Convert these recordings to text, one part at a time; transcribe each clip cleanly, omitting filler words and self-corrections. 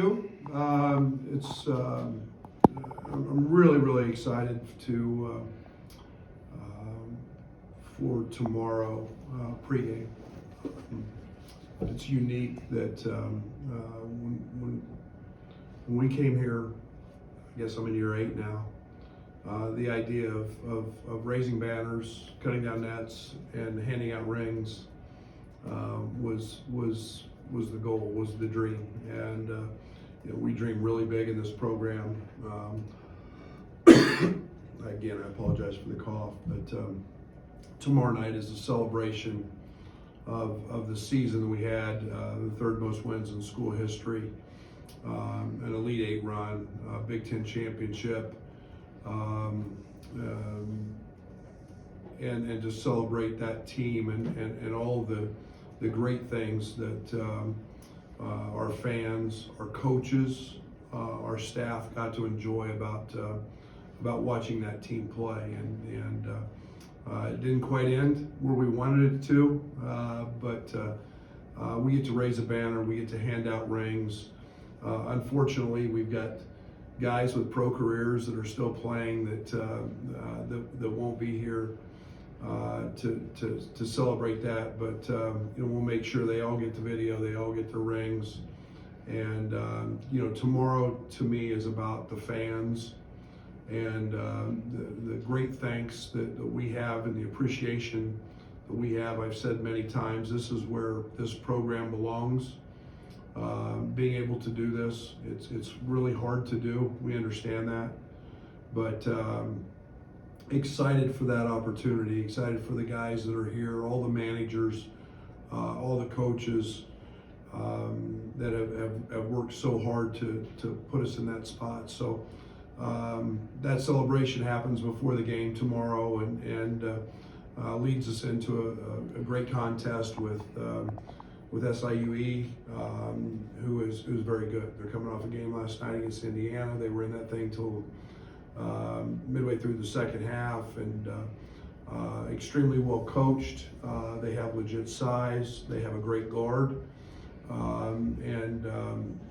do. I'm really excited for tomorrow pregame. It's unique that when we came here, I guess I'm in year 8 now. The idea of raising banners, cutting down nets, and handing out rings was the goal, was the dream, and we dream really big in this program. Again, I apologize for the cough, but tomorrow night is a celebration of the season that we had, the 3rd most wins in school history, an Elite 8 run, a Big Ten championship, and to celebrate that team and all the great things that our fans, our coaches, our staff got to enjoy about watching that team play, and it didn't quite end where we wanted it to, but we get to raise a banner, we get to hand out rings. Unfortunately, we've got guys with pro careers that are still playing that won't be here to celebrate that, but we'll make sure they all get the video, they all get the rings, and tomorrow to me is about the fans and the great thanks that we have and the appreciation that we have. I've said many times, this is where this program belongs. Being able to do this, it's really hard to do. We understand that, but excited for that opportunity, excited for the guys that are here, all the managers, all the coaches that have worked so hard to put us in that spot. So that celebration happens before the game tomorrow, and leads us into a great contest with SIUE, who is very good. They're coming off a game last night against Indiana. They were in that thing till midway through the second half, and extremely well coached. They have legit size. They have a great guard, and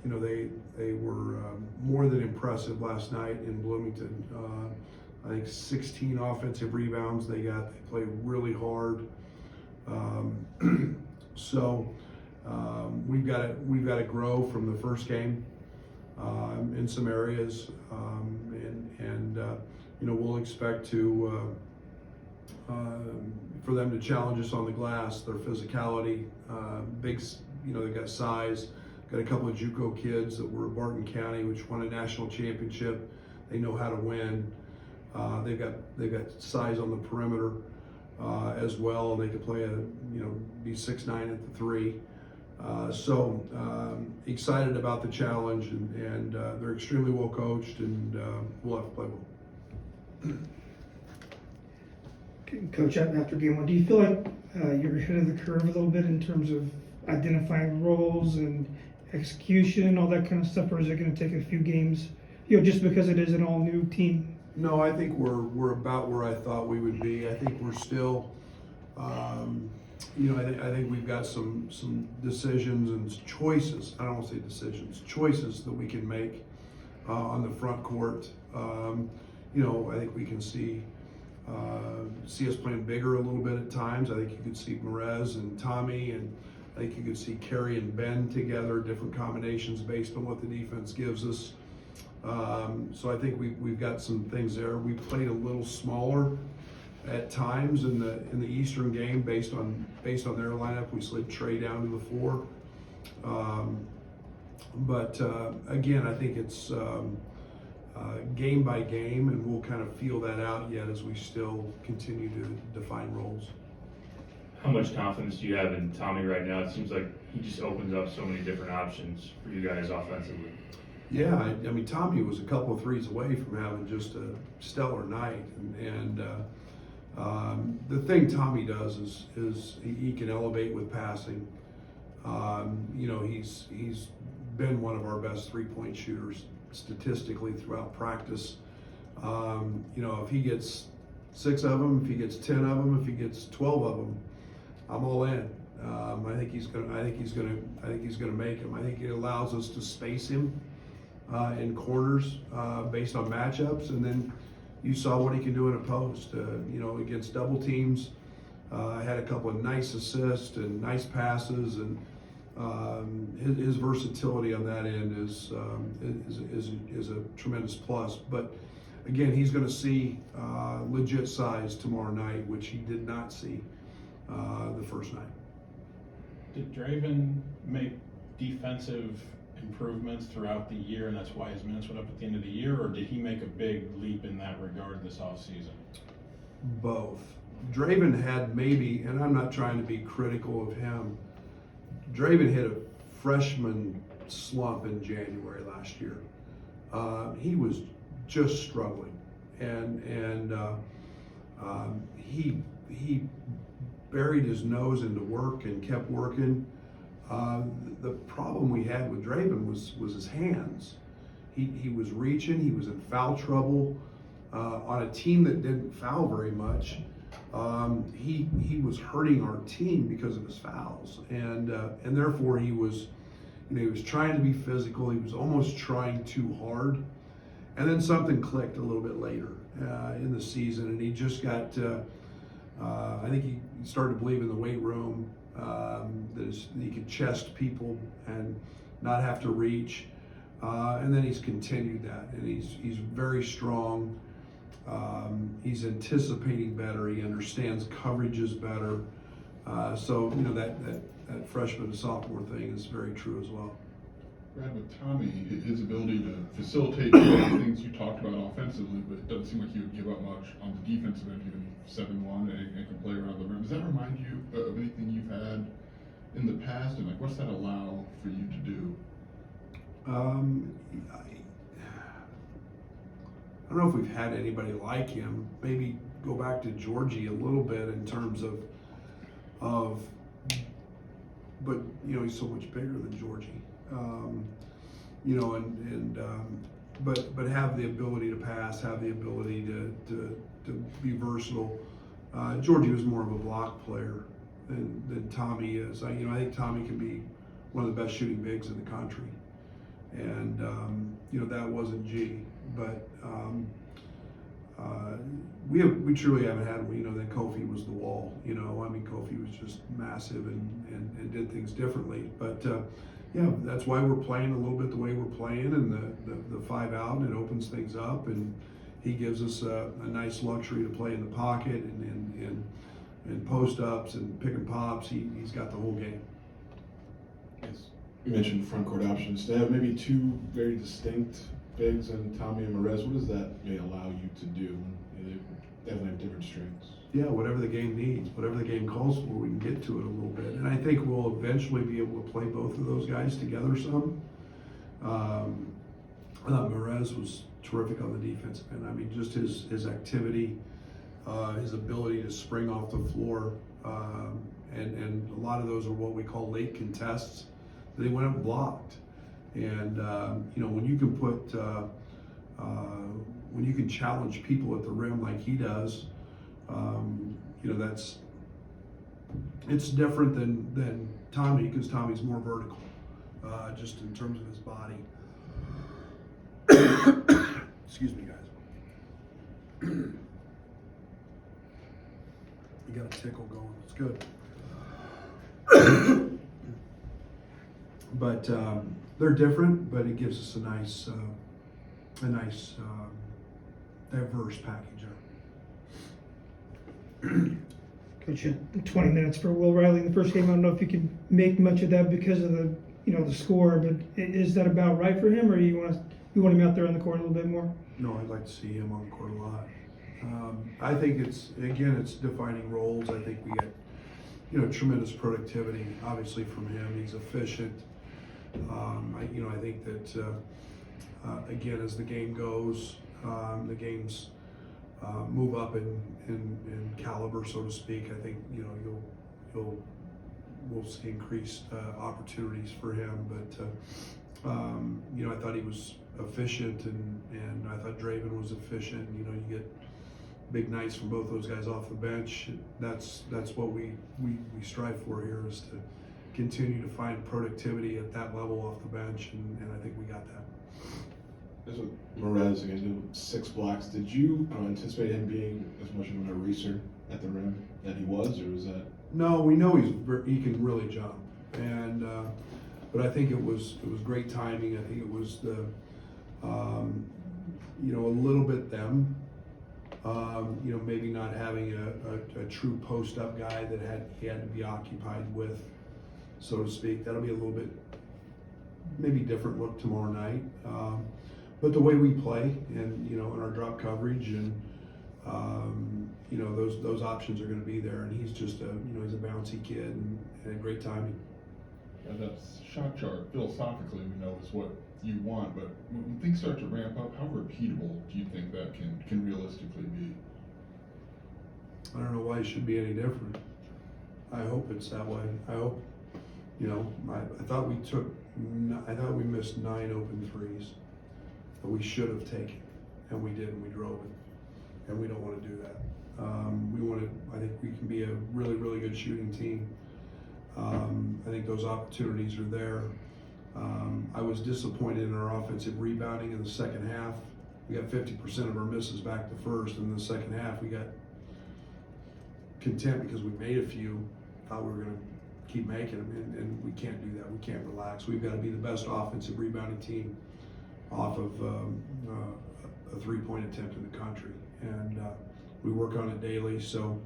they were more than impressive last night in Bloomington. I think 16 offensive rebounds they got. They played really hard. So we've got to grow from the first game in some areas, and we'll expect for them to challenge us on the glass. Their physicality, big, they got size. Got a couple of JUCO kids that were at Barton County, which won a national championship. They know how to win. They've got size on the perimeter as well. They could play be 6'9" at the 3. So excited about the challenge, and they're extremely well coached, and we'll have to play well. Coach, after game 1, do you feel like you're ahead of the curve a little bit in terms of identifying roles and execution, all that kind of stuff, or is it going to take a few games, just because it is an all-new team? No, I think we're about where I thought we would be. I think we're still, I think we've got some decisions and choices. I don't want to say decisions, choices that we can make on the front court. I think we can see us playing bigger a little bit at times. I think you could see Merez and Tommy, and I think you could see Kerry and Ben together, different combinations based on what the defense gives us. So I think we've got some things there. We played a little smaller at times in the Eastern game based on their lineup. We slid Trey down to the 4. But again, I think it's game by game, and we'll kind of feel that out yet as we still continue to define roles. How much confidence do you have in Tommy right now? It seems like he just opens up so many different options for you guys offensively. Yeah, I mean, Tommy was a couple of threes away from having just a stellar night, and the thing Tommy does is he can elevate with passing. He's been one of our best 3-point shooters statistically throughout practice. If he gets 6 of them, if he gets 10 of them, if he gets 12 of them, I'm all in. I think he's gonna make him. I think it allows us to space him in corners based on matchups, and then you saw what he can do in a post. Against double teams, had a couple of nice assists and nice passes, and his versatility on that end is a tremendous plus. But again, he's going to see legit size tomorrow night, which he did not see the first night. Did Draven make defensive improvements throughout the year, and that's why his minutes went up at the end of the year, or did he make a big leap in that regard this offseason? Both. Draven had maybe, and I'm not trying to be critical of him, Draven hit a freshman slump in January last year. He was just struggling, and he buried his nose into work and kept working. The problem we had with Draven was his hands. He was reaching, he was in foul trouble on a team that didn't foul very much. He was hurting our team because of his fouls, and therefore he was trying to be physical. He was almost trying too hard, and then something clicked a little bit later in the season, and he just got. I think he started to believe in the weight room that he could chest people and not have to reach, and then he's continued that, and he's very strong. He's anticipating better. He understands coverages better. So that freshman to sophomore thing is very true as well. Brad, with Tommy, his ability to facilitate the things you talked about offensively, but it doesn't seem like he would give up much on the defensive end, given 7'1" and can play around the rim. Does that remind you of anything you've had in the past, and what's that allow for you to do? I don't know if we've had anybody like him. Maybe go back to Georgie a little bit in terms of, but he's so much bigger than Georgie. But have the ability to pass, have the ability to be versatile. Georgie was more of a block player than Tommy is. I think Tommy can be one of the best shooting bigs in the country, and that wasn't G. But we truly haven't had one. Then Kofi was the wall. Kofi was just massive and did things differently. But that's why we're playing a little bit the way we're playing, and the 5 out, and it opens things up, and he gives us a nice luxury to play in the pocket and post ups and pick and pops. He's got the whole game. Yes. You mentioned front court options. To have maybe two very distinct bigs and Tommy and Merez, what does that allow you to do? They definitely have different strengths. Yeah, whatever the game needs, whatever the game calls for, we can get to it a little bit. And I think we'll eventually be able to play both of those guys together some. I thought Merez was terrific on the defensive end. Just his activity, his ability to spring off the floor, and a lot of those are what we call late contests that he went up and blocked. And when you can put, when you can challenge people at the rim like he does, it's different than Tommy, because Tommy's more vertical, just in terms of his body. Excuse me, guys. You got a tickle going. It's good. But they're different, but it gives us a nice diverse package. Coach, 20 minutes for Will Riley in the first game. I don't know if you can make much of that because of the score, but is that about right for him, or you want him out there on the court a little bit more? No, I'd like to see him on the court a lot. I think it's defining roles. I think we get tremendous productivity, obviously, from him. He's efficient. I think that again, as the game goes, the games move up in caliber, so to speak. I think we'll see increased opportunities for him. But I thought he was efficient, and I thought Draven was efficient. You big nights from both those guys off the bench. That's what we strive for here, is to continue to find productivity at that level off the bench, and I think we got that. This one, Perez again, did 6 blocks. Did you anticipate him being as much of an eraser at the rim that he was, or was that? No, we know he can really jump, and but I think it was great timing. I think it was the a little bit them, maybe not having a true post up guy that he had to be occupied with, so to speak. That'll be a little bit maybe different look tomorrow night. But the way we play, and in our drop coverage, and those options are going to be there. And he's just he's a bouncy kid and great timing. Yeah, that shot chart, philosophically, we know is what you want, but when things start to ramp up, how repeatable do you think that can realistically be? I don't know why it should be any different. I hope it's that way. I hope, I thought we missed 9 open threes that we should have taken, and we did, and we drove it, and we don't want to do that. I think we can be a really, really good shooting team. I think those opportunities are there. I was disappointed in our offensive rebounding in the second half. We got 50% of our misses back to first. In the second half, we got content because we made a few. Thought we were going to keep making them, and we can't do that. We can't relax. We've got to be the best offensive rebounding team off of a three-point attempt in the country, and we work on it daily. So,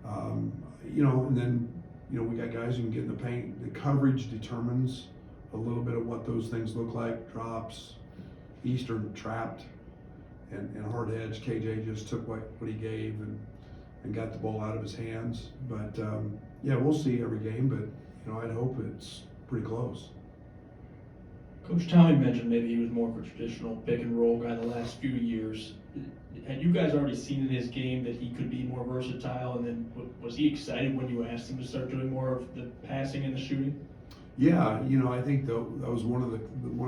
and then we got guys who can get in the paint. The coverage determines a little bit of what those things look like. Drops, Eastern trapped, and hard edge. KJ just took what he gave and got the ball out of his hands. But we'll see every game. But I'd hope it's pretty close. Coach Tommy mentioned maybe he was more of a traditional pick and roll guy the last few years. Had you guys already seen in his game that he could be more versatile? And then was he excited when you asked him to start doing more of the passing and the shooting? Yeah, I think that was one of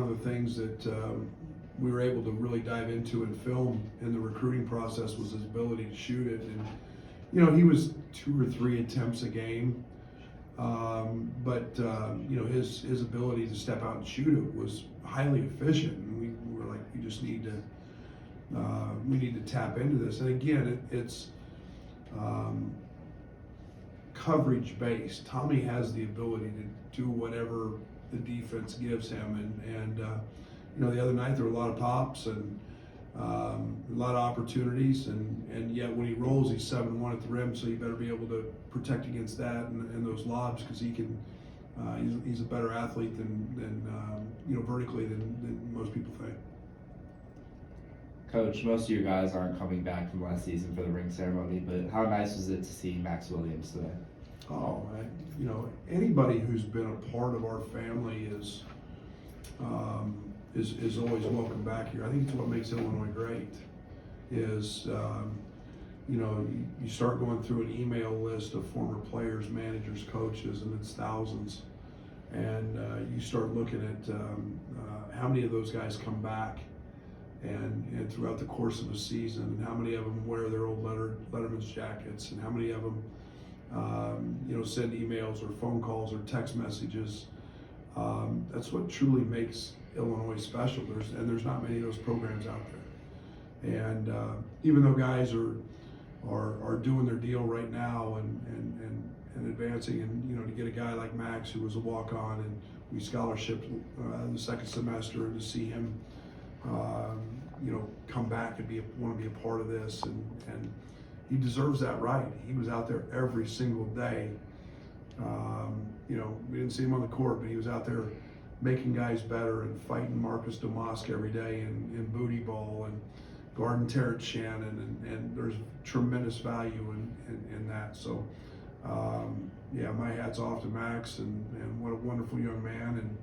the things that we were able to really dive into and film in the recruiting process, was his ability to shoot it. And he was 2 or 3 attempts a game, but his ability to step out and shoot it was highly efficient. And we were like, we just need to tap into this. And again, it's coverage based. Tommy has the ability to do whatever the defense gives him, and the other night there were a lot of pops and a lot of opportunities, and yet when he rolls, he's 7-1 at the rim, so you better be able to protect against that and those lobs, because he can. He's a better athlete than vertically than most people think. Coach, most of your guys aren't coming back from last season for the ring ceremony, but how nice was it to see Max Williams today? Oh, anybody who's been a part of our family is always welcome back here. I think it's what makes Illinois great. Is you start going through an email list of former players, managers, coaches, and it's thousands, and you start looking at how many of those guys come back. And throughout the course of a season, and how many of them wear their old Letterman's jackets, and how many of them, send emails or phone calls or text messages. That's what truly makes Illinois special. There's not many of those programs out there. And even though guys are doing their deal right now and advancing, and to get a guy like Max, who was a walk-on, and we scholarshiped the second semester, and to see him come back and want to be a part of this, and he deserves that right. He was out there every single day. We didn't see him on the court, but he was out there making guys better and fighting Marcus DeMosk every day in booty ball and guarding Terrence Shannon, and there's tremendous value in that. So my hat's off to Max, and what a wonderful young man,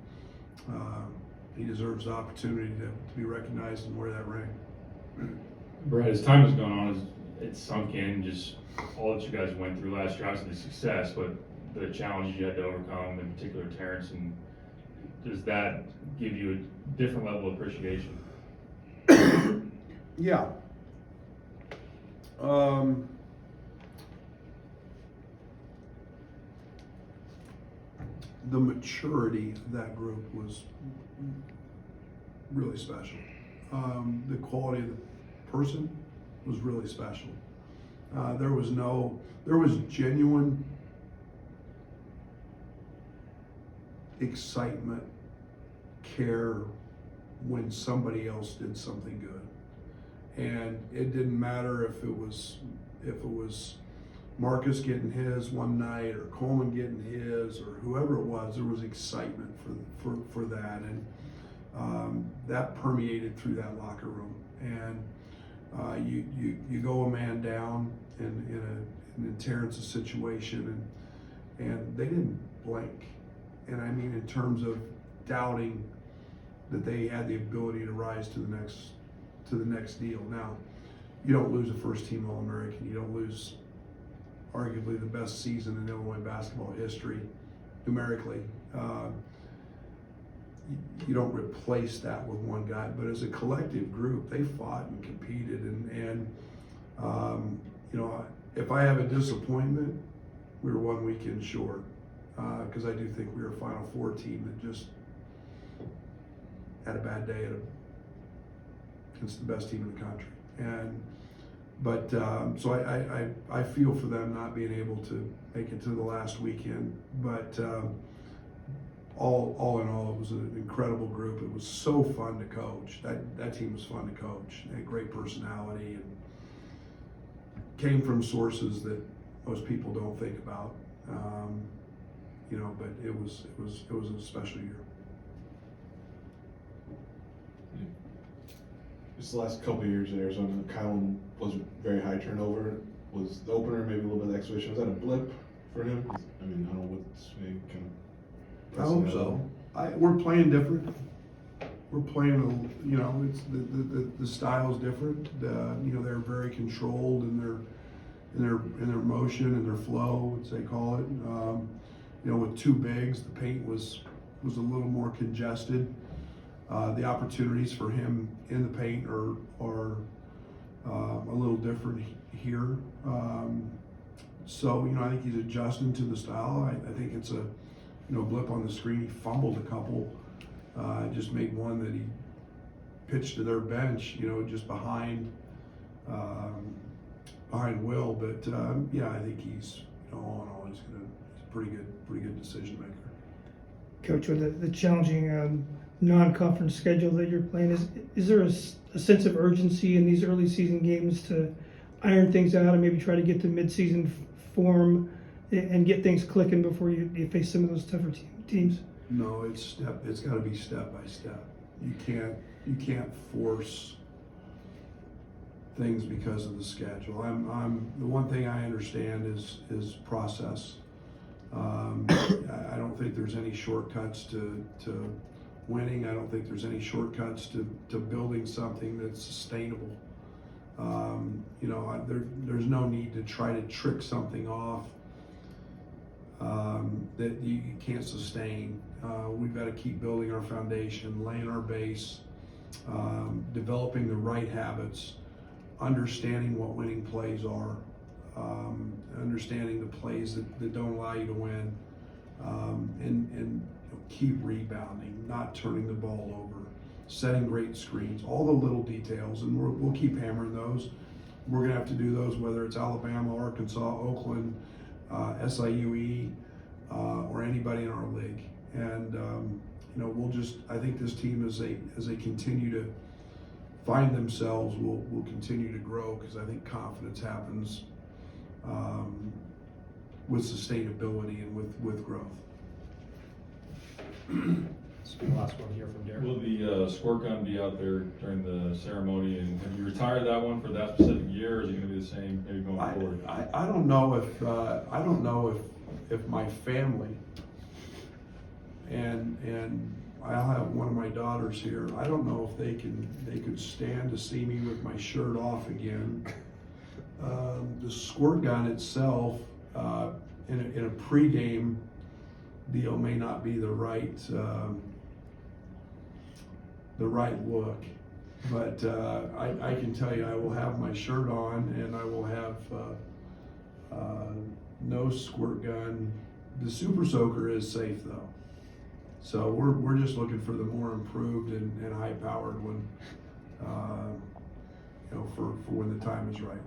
and he deserves the opportunity to be recognized and wear that ring. Brett, as time has gone on, it's sunk in, just all that you guys went through last year, obviously the success, but the challenges you had to overcome, in particular Terrence, and does that give you a different level of appreciation? Yeah. The maturity of that group was really special. The quality of the person was really special. There was genuine excitement, care when somebody else did something good. And it didn't matter if it was Marcus getting his one night or Coleman getting his or whoever it was, there was excitement for that. And that permeated through that locker room. And you go a man down in Terrence's situation, and they didn't blink. And I mean, in terms of doubting that they had the ability to rise to the next deal. Now, you don't lose a first-team All-American. You don't lose arguably the best season in Illinois basketball history numerically. You don't replace that with one guy, but as a collective group, they fought and competed. And you know, if I have a disappointment, we were 1 weekend short, because I do think we were a Final Four team that just had a bad day against the best team in the country. But I feel for them not being able to make it to the last weekend. But all in all, it was an incredible group. It was so fun to coach. That team was fun to coach. They had great personality and came from sources that most people don't think about. You know, but it was a special year. Just the last couple of years in Arizona, Kylan was very high turnover. Was the opener maybe a little bit of exhibition? Was that a blip for him? I mean, I don't know what's maybe kind of. I hope so. We're playing different. We're playing, you know, it's the style's different. You know, they're very controlled in their motion and their flow, as they call it. You know, with two bigs, the paint was a little more congested. The opportunities for him in the paint are a little different here. So, you know, I think he's adjusting to the style. I think it's a, you know, blip on the screen. He fumbled a couple, just made one that he pitched to their bench, you know, just behind Will. But yeah, I think he's, you know, all in all, he's a pretty good decision maker. Coach, with the challenging non-conference schedule that you're playing, is there a sense of urgency in these early season games to iron things out and maybe try to get to mid-season form and get things clicking before you face some of those tougher teams? No, it's got to be step by step. You can't force things because of the schedule. The one thing I understand is process. I don't think there's any shortcuts to winning. I don't think there's any shortcuts to building something that's sustainable. You know, there's no need to try to trick something off that you can't sustain. We've got to keep building our foundation, laying our base, developing the right habits, understanding what winning plays are, understanding the plays that don't allow you to win, and keep rebounding, not turning the ball over, setting great screens, all the little details, and we'll keep hammering those. We're gonna have to do those whether it's Alabama, Arkansas, Oakland, SIUE, or anybody in our league. And you know, I think this team as they continue to find themselves will continue to grow, because I think confidence happens with sustainability and with growth. This will be the last one here from Derek. Will the squirt gun be out there during the ceremony, and have you retired that one for that specific year, or is it going to be the same maybe going forward? I don't know if my family and I'll have one of my daughters here. I don't know if they could stand to see me with my shirt off again. The squirt gun itself in a pregame deal may not be the right look. But I can tell you, I will have my shirt on and I will have no squirt gun. The Super Soaker is safe though. So we're just looking for the more improved and high powered one, you know, for when the time is right.